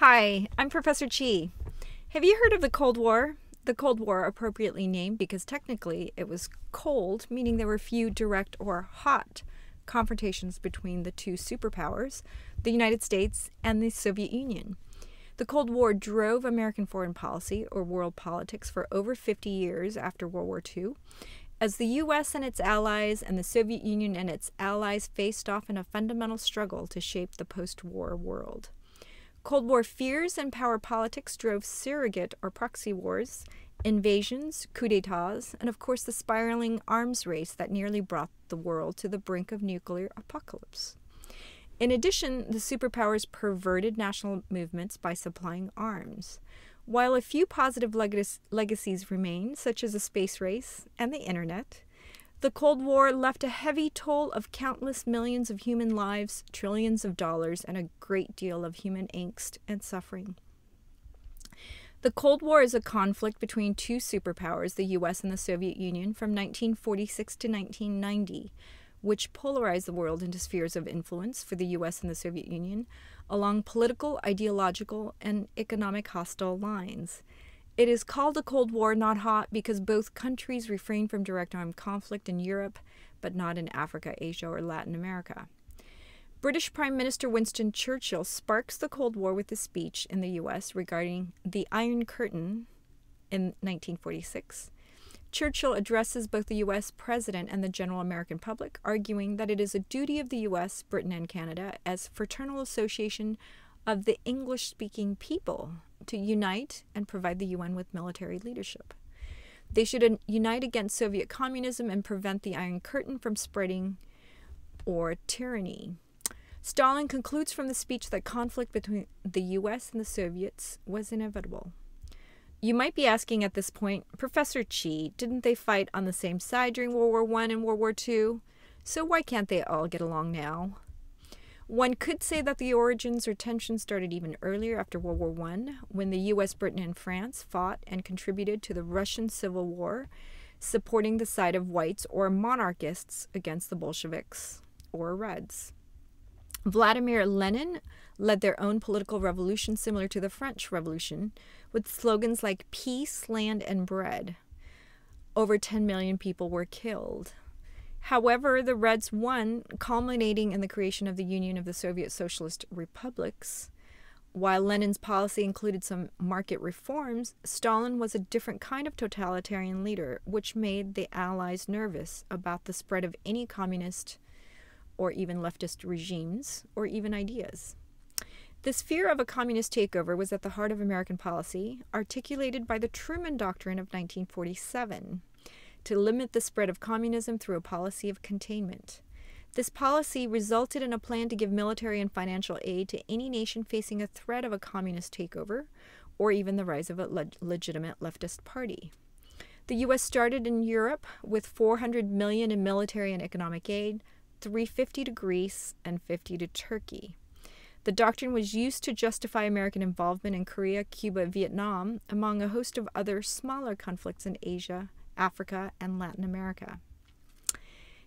Hi, I'm Professor Chi. Have you heard of the Cold War? The Cold War, appropriately named because technically it was cold, meaning there were few direct or hot confrontations between the two superpowers, the United States and the Soviet Union. The Cold War drove American foreign policy, or world politics, for over 50 years after World War II, as the U.S. and its allies and the Soviet Union and its allies faced off in a fundamental struggle to shape the post-war world. Cold War fears and power politics drove surrogate or proxy wars, invasions, coups d'etats, and of course the spiraling arms race that nearly brought the world to the brink of nuclear apocalypse. In addition, the superpowers perverted national movements by supplying arms. While a few positive legacies remain, such as a space race and the internet, the Cold War left a heavy toll of countless millions of human lives, trillions of dollars, and a great deal of human angst and suffering. The Cold War is a conflict between two superpowers, the U.S. and the Soviet Union, from 1946 to 1990, which polarized the world into spheres of influence for the U.S. and the Soviet Union along political, ideological, and economic hostile lines. It is called a Cold War, not hot, because both countries refrained from direct armed conflict in Europe, but not in Africa, Asia, or Latin America. British Prime Minister Winston Churchill sparks the Cold War with a speech in the U.S. regarding the Iron Curtain in 1946. Churchill addresses both the U.S. President and the general American public, arguing that it is a duty of the U.S., Britain, and Canada as fraternal association of the English-speaking people to unite and provide the UN with military leadership. They should unite against Soviet communism and prevent the Iron Curtain from spreading or tyranny. Stalin concludes from the speech that conflict between the US and the Soviets was inevitable. You might be asking at this point, Professor Chi, didn't they fight on the same side during World War I and World War II? So why can't they all get along now? One could say that the origins or tensions started even earlier after World War I, when the U.S., Britain, and France fought and contributed to the Russian Civil War, supporting the side of whites or monarchists against the Bolsheviks or Reds. Vladimir Lenin led their own political revolution similar to the French Revolution, with slogans like peace, land, and bread. Over 10 million people were killed. However, the Reds won, culminating in the creation of the Union of the Soviet Socialist Republics. While Lenin's policy included some market reforms, Stalin was a different kind of totalitarian leader, which made the Allies nervous about the spread of any communist or even leftist regimes or even ideas. This fear of a communist takeover was at the heart of American policy, articulated by the Truman Doctrine of 1947. To limit the spread of communism through a policy of containment. This policy resulted in a plan to give military and financial aid to any nation facing a threat of a communist takeover, or even the rise of a legitimate leftist party. The U.S. started in Europe with $400 million in military and economic aid, $350 to Greece, and $50 to Turkey. The doctrine was used to justify American involvement in Korea, Cuba, Vietnam, among a host of other smaller conflicts in Asia, Africa, and Latin America.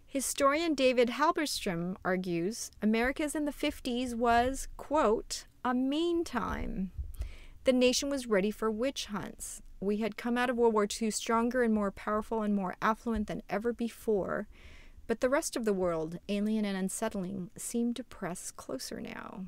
Historian David Halberstam argues America's in the 50s was, quote, a meantime. The nation was ready for witch hunts. We had come out of World War II stronger and more powerful and more affluent than ever before, but the rest of the world, alien and unsettling, seemed to press closer now.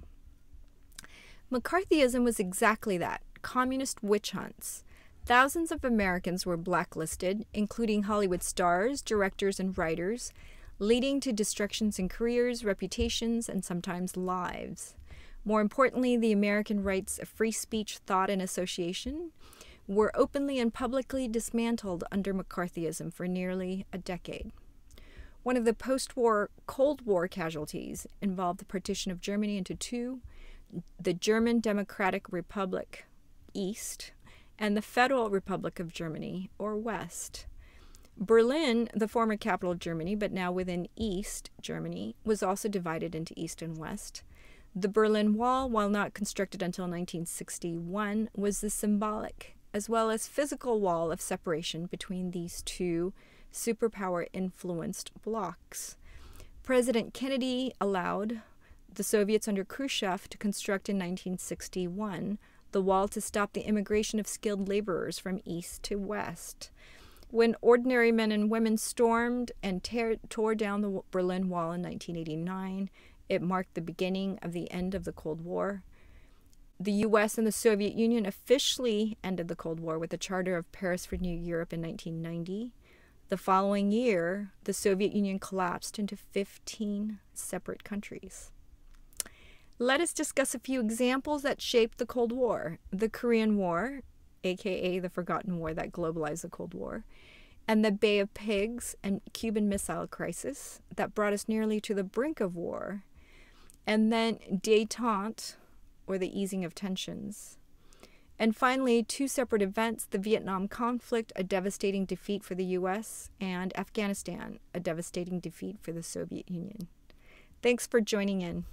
McCarthyism was exactly that, communist witch hunts. Thousands of Americans were blacklisted, including Hollywood stars, directors, and writers, leading to destructions in careers, reputations, and sometimes lives. More importantly, the American rights of free speech, thought, and association were openly and publicly dismantled under McCarthyism for nearly a decade. One of the post-war Cold War casualties involved the partition of Germany into two, the German Democratic Republic, East, and the Federal Republic of Germany, or West. Berlin, the former capital of Germany, but now within East Germany, was also divided into East and West. The Berlin Wall, while not constructed until 1961, was the symbolic, as well as physical wall of separation between these two superpower-influenced blocs. President Kennedy allowed the Soviets under Khrushchev to construct in 1961 the wall to stop the immigration of skilled laborers from east to west. When ordinary men and women stormed and tore down the Berlin Wall in 1989, it marked the beginning of the end of the Cold War. The U.S. and the Soviet Union officially ended the Cold War with the Charter of Paris for New Europe in 1990. The following year, the Soviet Union collapsed into 15 separate countries. Let us discuss a few examples that shaped the Cold War. The Korean War, aka the Forgotten War that globalized the Cold War, and the Bay of Pigs and Cuban Missile Crisis that brought us nearly to the brink of war, and then détente, or the easing of tensions. And finally, two separate events, the Vietnam conflict, a devastating defeat for the U.S., and Afghanistan, a devastating defeat for the Soviet Union. Thanks for joining in.